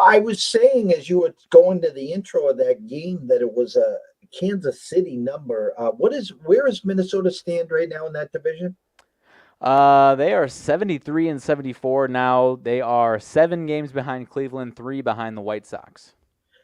I was saying as you were going to the intro of that game that it was a Kansas City number. Where is Minnesota stand right now in that division? They are 73 and 74 now. They are 7 games behind Cleveland, 3 behind the White Sox.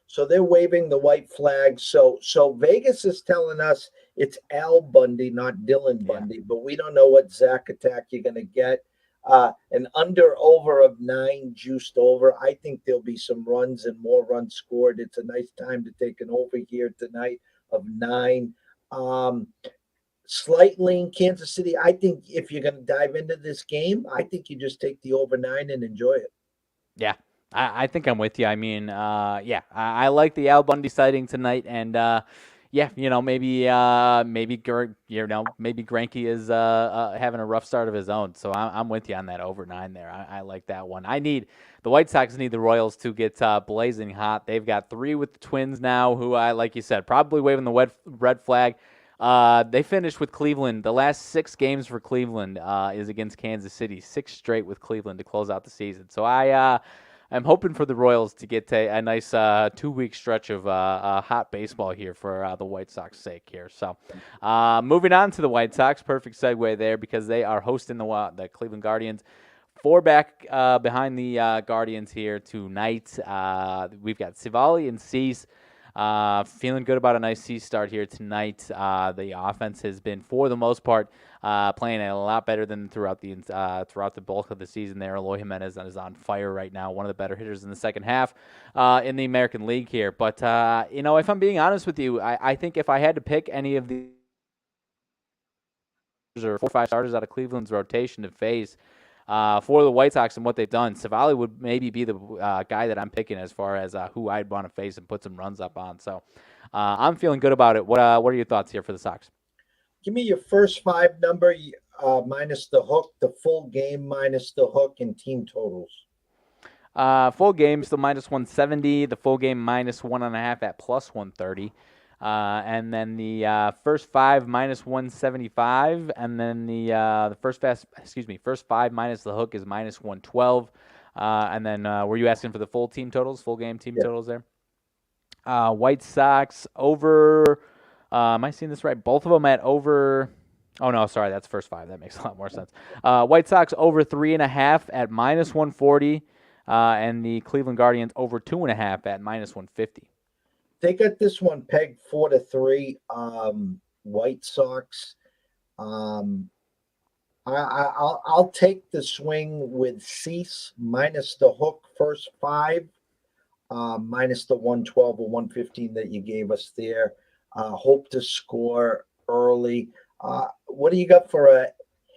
So they're waving the white flag. So Vegas is telling us it's Al Bundy, not Dylan Bundy, but we don't know what Zach attack you're going to get. An over of 9 juiced over. I think there'll be some runs and more runs scored. It's a nice time to take an over here tonight of 9. Slightly in Kansas City. I think if you're going to dive into this game, I think you just take the over 9 and enjoy it. Yeah, I think I'm with you. I mean, yeah, I like the Al Bundy sighting tonight, and yeah, maybe Greinke is having a rough start of his own. So I'm with you on that over 9 there. I like that one. The White Sox need the Royals to get blazing hot. They've got 3 with the Twins now, who like you said, probably waving the red flag. They finished with Cleveland. The last 6 games for Cleveland is against Kansas City. 6 straight with Cleveland to close out the season. So I'm hoping for the Royals to get a nice 2-week stretch of hot baseball here for the White Sox sake here. So moving on to the White Sox, perfect segue there because they are hosting the Cleveland Guardians. 4 back behind the Guardians here tonight. We've got Civale and Cease. Feeling good about a nice C start here tonight. The offense has been, for the most part, playing a lot better than throughout the bulk of the season there. Eloy Jimenez is on fire right now, one of the better hitters in the second half in the American League here. But, if I'm being honest with you, I think if I had to pick any of the 4 or 5 starters out of Cleveland's rotation to face for the White Sox and what they've done, Civale would maybe be the guy that I'm picking as far as who I'd want to face and put some runs up on. So I'm feeling good about it. What are your thoughts here for the Sox? Give me your first 5 number minus the hook, the full game minus the hook, and team totals. Full game still -170. The full game -1.5 at +130. And then the first 5 -175, and then the first 5 minus the hook is -112. And then were you asking for the full team totals, full game team totals there? White Sox over. Am I seeing this right? Both of them at over. Oh no, sorry, that's first 5. That makes a lot more sense. White Sox over 3.5 at -140, and the Cleveland Guardians over 2.5 at -150. They got this one pegged 4-3. White Sox. I'll take the swing with Cease minus the hook first five, minus the 112 or 115 that you gave us there. Hope to score early. What do you got for a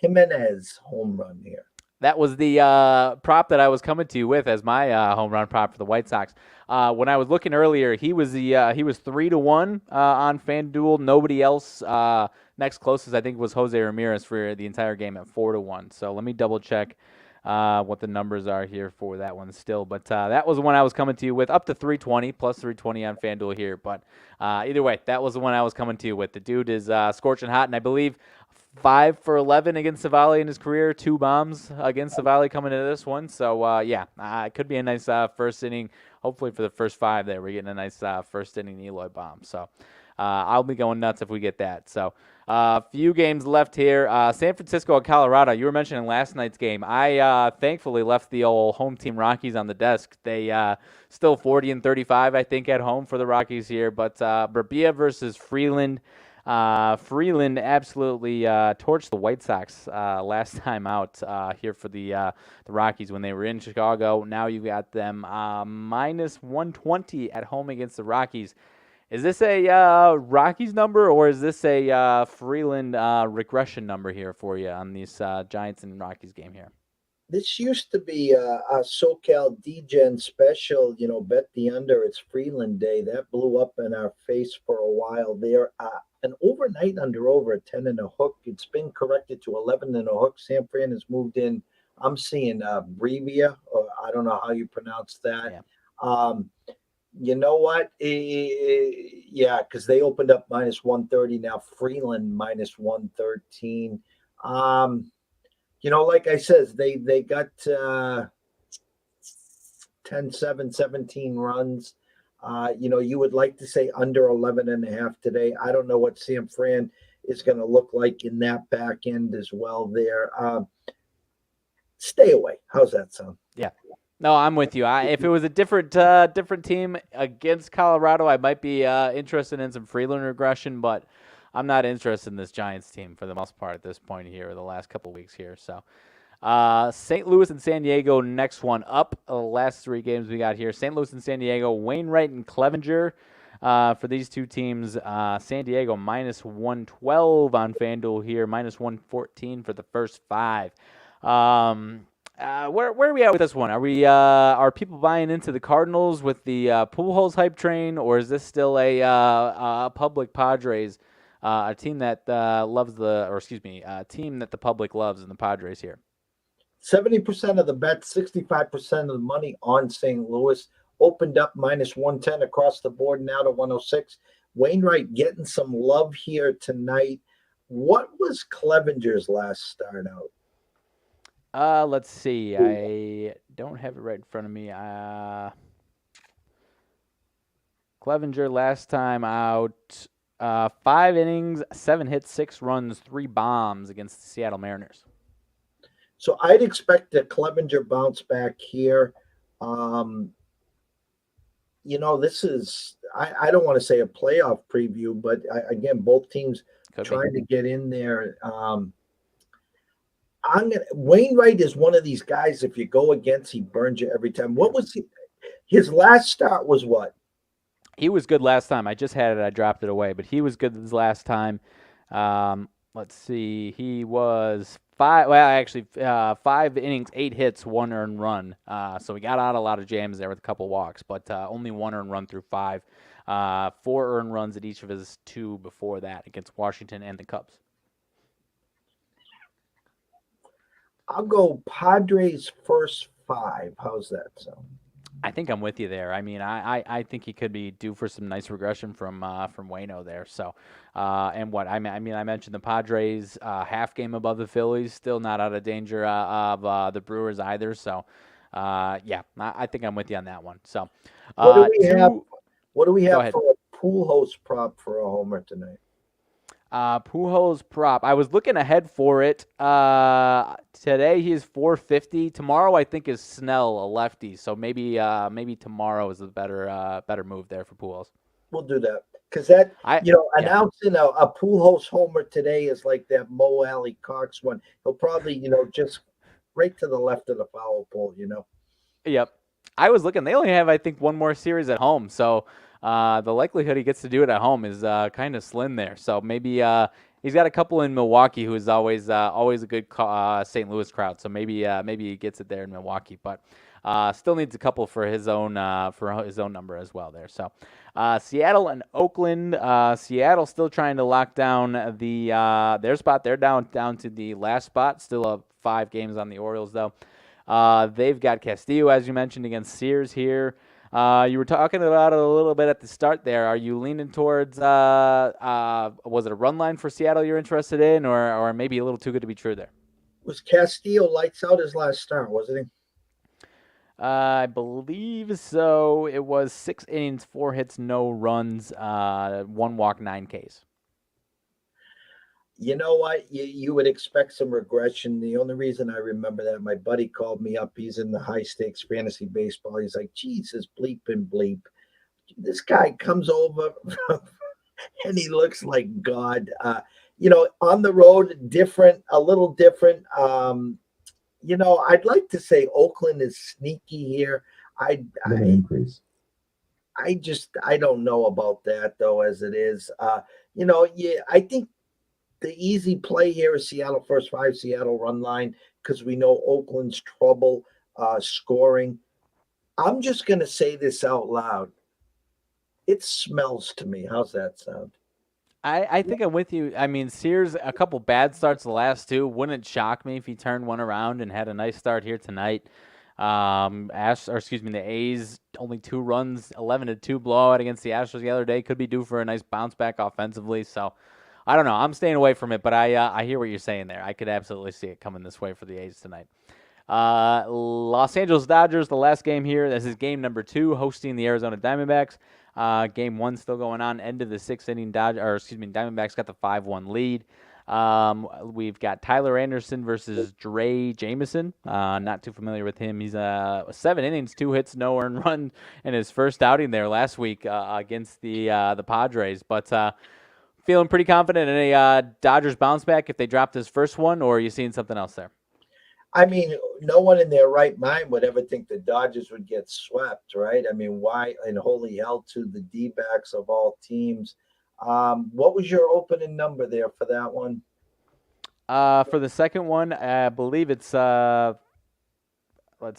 Jimenez home run here? That was the prop that I was coming to you with as my home run prop for the White Sox. When I was looking earlier, he was 3-1 on FanDuel. Nobody else. Next closest I think was Jose Ramirez for the entire game at 4-1. So let me double check what the numbers are here for that one still. But that was the one I was coming to you with, up to 320 plus 320 on FanDuel here. But either way, that was the one I was coming to you with. The dude is scorching hot, and I believe 5 for 11 against Savali in his career, 2 bombs against Savali coming into this one. So, it could be a nice first inning. Hopefully for the first 5 there, we're getting a nice first inning Eloy bomb. So I'll be going nuts if we get that. So a few games left here. San Francisco and Colorado. You were mentioning last night's game. I thankfully left the old home team Rockies on the desk. They still 40-35, I think, at home for the Rockies here. But Berbia versus Freeland. Freeland absolutely torched the White Sox last time out here for the Rockies when they were in Chicago. Now you got them minus 120 at home against the Rockies. Is this a Rockies number, or is this a Freeland regression number here for you on these Giants and Rockies game here? This used to be a SoCal DGen special, bet the under. It's Freeland Day. That blew up in our face for a while there. An overnight under over 10 and a hook. It's been corrected to 11 and a hook. San Fran has moved in. I'm seeing Brevia, or I don't know how you pronounce that. Yeah. You know what? Yeah, because they opened up minus 130. Now Freeland minus 113. Like I said, they got 10-7, 17 runs. You would like to say under 11 and a half today. I don't know what San Fran is going to look like in that back end as well there. Stay away. How's that sound? Yeah. No, I'm with you. If it was a different team against Colorado, I might be interested in some Freeland regression, but I'm not interested in this Giants team for the most part at this point here, the last couple of weeks here. So St. Louis and San Diego, next one up. The last 3 games we got here. St. Louis and San Diego, Wainwright and Clevenger for these two teams. San Diego minus 112 on FanDuel here, minus 114 for the first 5. Where are we at with this one? Are people buying into the Cardinals with the Pujols hype train, or is this still a public Padres, a team that a team that the public loves in the Padres here? 70% of the bets, 65% of the money on St. Louis. Opened up minus 110 across the board, now to 106. Wainwright getting some love here tonight. What was Clevenger's last start out? Let's see. I don't have it right in front of me. Clevenger last time out, 5 innings, 7 hits, 6 runs, 3 bombs against the Seattle Mariners. So I'd expect a Clevenger bounce back here. This is, I don't want to say a playoff preview, but again, both teams trying to get in there. Wainwright is one of these guys, if you go against, he burns you every time. What was his last start was what? He was good last time. I just had it. I dropped it away, but he was good his last time. Let's see. He was 5 innings, 8 hits, 1 earned run. So he got out a lot of jams there with a couple walks, but only 1 earned run through 5. 4 earned runs at each of his 2 before that against Washington and the Cubs. I'll go Padres first 5. How's that sound? I think I'm with you there. I mean, I think he could be due for some nice regression from Waino there. So, I mentioned the Padres half game above the Phillies, still not out of danger of the Brewers either. So, I think I'm with you on that one. So, what do we have for a Pujols prop for a homer tonight? Pujols prop. I was looking ahead for it. Today he is 450. Tomorrow I think is Snell, a lefty. So maybe tomorrow is a better move there for Pujols. We'll do that. Because that, I yeah. announcing a Pujols homer today is like that Mo Alley Cox one. He'll probably, just right to the left of the foul pole. Yep. I was looking. They only have, I think, one more series at home. So the likelihood he gets to do it at home is kind of slim there. So maybe he's got a couple in Milwaukee, who is always a good St. Louis crowd. So maybe he gets it there in Milwaukee, but still needs a couple for his own number as well there. So Seattle and Oakland. Seattle still trying to lock down their spot. They're down to the last spot. Still 5 games on the Orioles though. They've got Castillo, as you mentioned, against Sears here. You were talking about it a little bit at the start there. Are you leaning towards, was it a run line for Seattle you're interested in, or maybe a little too good to be true there? Was Castillo lights out his last start, wasn't he? I believe so. It was 6 innings, 4 hits, no runs, 1 walk, 9 Ks. You know what? You would expect some regression. The only reason I remember that, my buddy called me up. He's in the high stakes fantasy baseball. He's like, Jesus, bleep and bleep. This guy comes over and he looks like God. On the road, different, a little different. I'd like to say Oakland is sneaky here. Increase. I don't know about that though, as it is. I think the easy play here is Seattle first 5, Seattle run line, because we know Oakland's trouble scoring. I'm just going to say this out loud. It smells to me. How's that sound? I think I'm with you. I mean, Sears, a couple bad starts the last 2. Wouldn't shock me if he turned one around and had a nice start here tonight. The A's only 2 runs, 11-2 blowout against the Astros the other day. Could be due for a nice bounce back offensively. So I don't know. I'm staying away from it, but I hear what you're saying there. I could absolutely see it coming this way for the A's tonight. Los Angeles Dodgers, the last game here. This is game number 2, hosting the Arizona Diamondbacks. Game 1 still going on. End of the 6th inning. Diamondbacks got the 5-1 lead. We've got Tyler Anderson versus Dre Jameson. Not too familiar with him. He's 7 innings, 2 hits, no earned run in his first outing there last week against the Padres. But feeling pretty confident in a Dodgers bounce back if they drop this first one, or are you seeing something else there? I mean, no one in their right mind would ever think the Dodgers would get swept, right? I mean, why in holy hell to the D-backs of all teams? What was your opening number there for that one? For the second one, I believe it's let's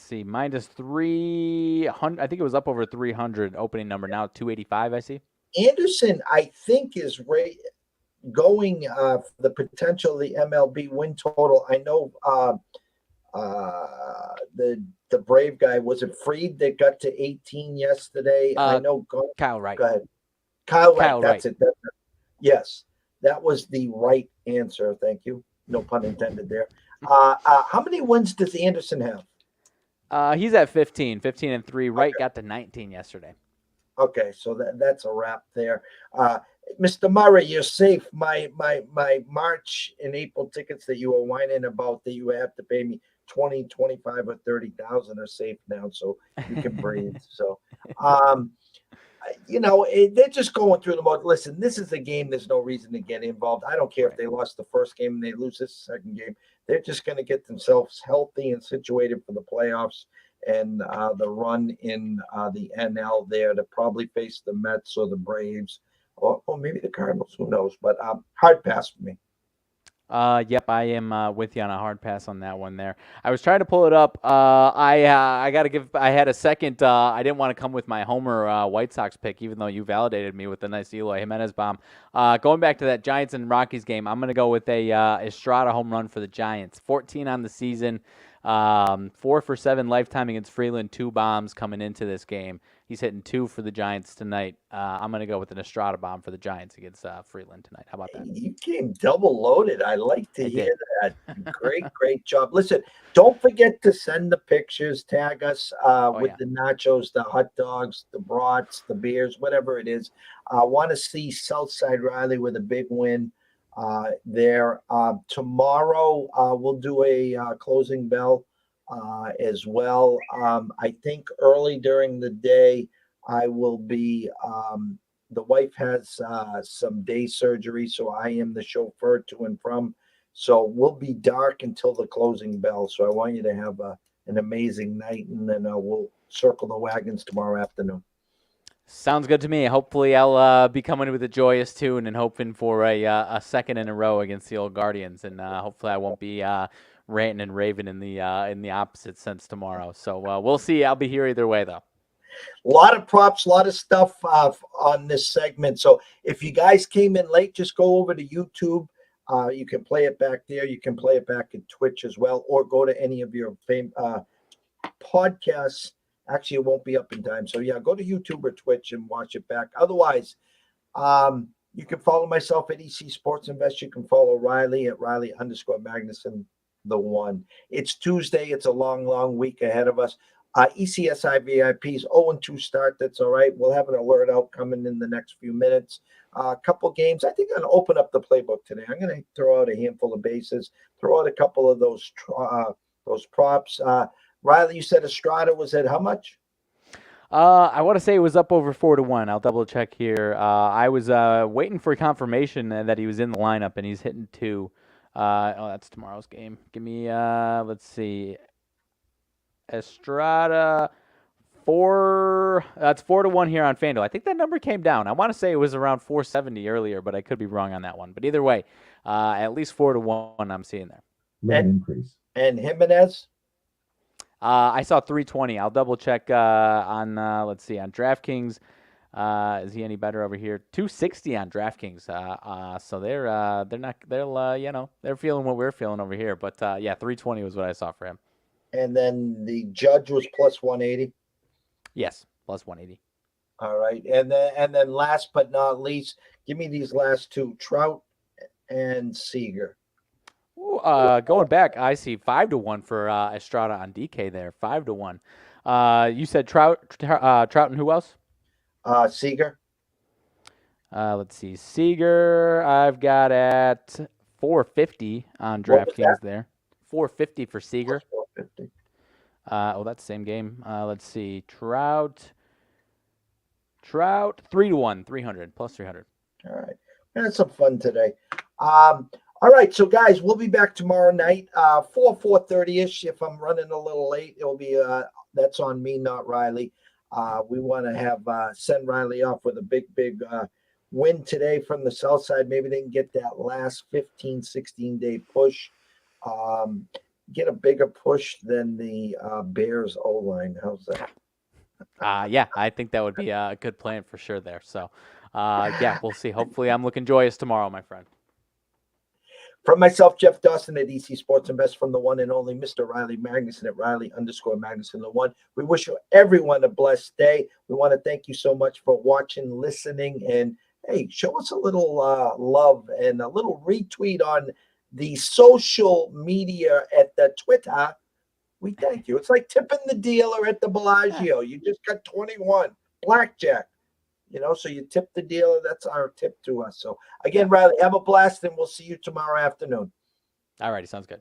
see, minus 300. I think it was up over 300 opening number. Now 285. I see. Anderson, I think, is going for the potential of the MLB win total. I know the Brave guy, was it Freed that got to 18 yesterday? I know. Kyle Wright. Go ahead. Kyle Wright. That's it. Yes, that was the right answer. Thank you. No pun intended there. How many wins does Anderson have? He's at 15-3. Wright got to 19 yesterday. Okay, so that's a wrap there. Mr. Murray, you're safe. My March and April tickets that you were whining about that you have to pay me 20, 25, or 30,000 are safe now, so you can breathe. So, they're just going through the mode. Listen, this is a game. There's no reason to get involved. I don't care if they lost the first game and they lose this second game. They're just going to get themselves healthy and situated for the playoffs and the run in the NL there to probably face the Mets or the Braves or maybe the Cardinals. Who knows? But hard pass for me. Yep, I am with you on a hard pass on that one there. I was trying to pull it up. I had a second. I didn't want to come with my Homer White Sox pick, even though you validated me with the nice Eloy Jimenez bomb. Going back to that Giants and Rockies game, I'm going to go with a Estrada home run for the Giants. 14 on the season. 4 for 7 lifetime against Freeland, 2 bombs coming into this game. He's hitting 2 for the Giants tonight. I'm going to go with an Estrada bomb for the Giants against Freeland tonight. How about that? You came double loaded. I like to hear that. Great job. Listen, don't forget to send the pictures. Tag us with the nachos, the hot dogs, the brats, the beers, whatever it is. I want to see SouthSide Riley with a big win there. Tomorrow we'll do a closing bell as well. I think early during the day I will be the wife has some day surgery, so I am the chauffeur to and from. So we'll be dark until the closing bell. So I want you to have an amazing night, and then we'll circle the wagons tomorrow afternoon. Sounds good to me. Hopefully, I'll be coming with a joyous tune and hoping for a second in a row against the old Guardians, and hopefully, I won't be ranting and raving in the opposite sense tomorrow. So we'll see. I'll be here either way, though. A lot of props, a lot of stuff on this segment. So if you guys came in late, just go over to YouTube. You can play it back there. You can play it back at Twitch as well, or go to any of your podcasts. Actually, it won't be up in time. So, yeah, go to YouTube or Twitch and watch it back. Otherwise, you can follow myself at EC Sports Invest. You can follow Riley at Riley_Magnuson, the one. It's Tuesday. It's a long, long week ahead of us. ECSI VIPs 0-2 start. That's all right. We'll have an alert out coming in the next few minutes. A couple games. I think I'm going to open up the playbook today. I'm going to throw out a handful of bases, throw out a couple of those props. Riley, you said Estrada was at how much? I want to say it was up over 4-1. I'll double check here. I was waiting for confirmation that he was in the lineup, and he's hitting 2. That's tomorrow's game. Give me, let's see. Estrada, 4. That's 4-1 here on FanDuel. I think that number came down. I want to say it was around 470 earlier, but I could be wrong on that one. But either way, at least 4-1 I'm seeing there. Little increase. And Jimenez? I saw 320. I'll double check on let's see, on DraftKings. Is he any better over here? 260 on DraftKings. So they're feeling what we're feeling over here. But yeah, 320 was what I saw for him. And then the Judge was plus 180. Yes, plus 180. All right, and then last but not least, give me these last two: Trout and Seager. Ooh, going back, I see 5-1 for Estrada on DK there. 5-1. You said Trout and who else? Seager. Let's see, Seager. I've got at 450 on DraftKings there. 450 for Seager. 450. That's the same game. Let's see, Trout 3-1, 300 plus 300. All right, we had some fun today. All right, so guys, we'll be back tomorrow night, 4:30ish. If I'm running a little late, it'll be that's on me, not Riley. We want to have send Riley off with a big win today from the south side. Maybe they can get that last 15-16 day push. Get a bigger push than the Bears O-line. How's that? Yeah, I think that would be a good plan for sure there. So, yeah, we'll see. Hopefully I'm looking joyous tomorrow, my friend. From myself, Jeff Dawson at EC Sports Invest, from the one and only Mr. Riley Magnuson at Riley_Magnuson, the one. We wish everyone a blessed day. We want to thank you so much for watching, listening, and hey, show us a little love and a little retweet on the social media at the Twitter. We thank you. It's like tipping the dealer at the Bellagio. You just got 21 blackjack. So you tip the dealer. That's our tip to us. So, again, Riley, have a blast, and we'll see you tomorrow afternoon. All righty. Sounds good.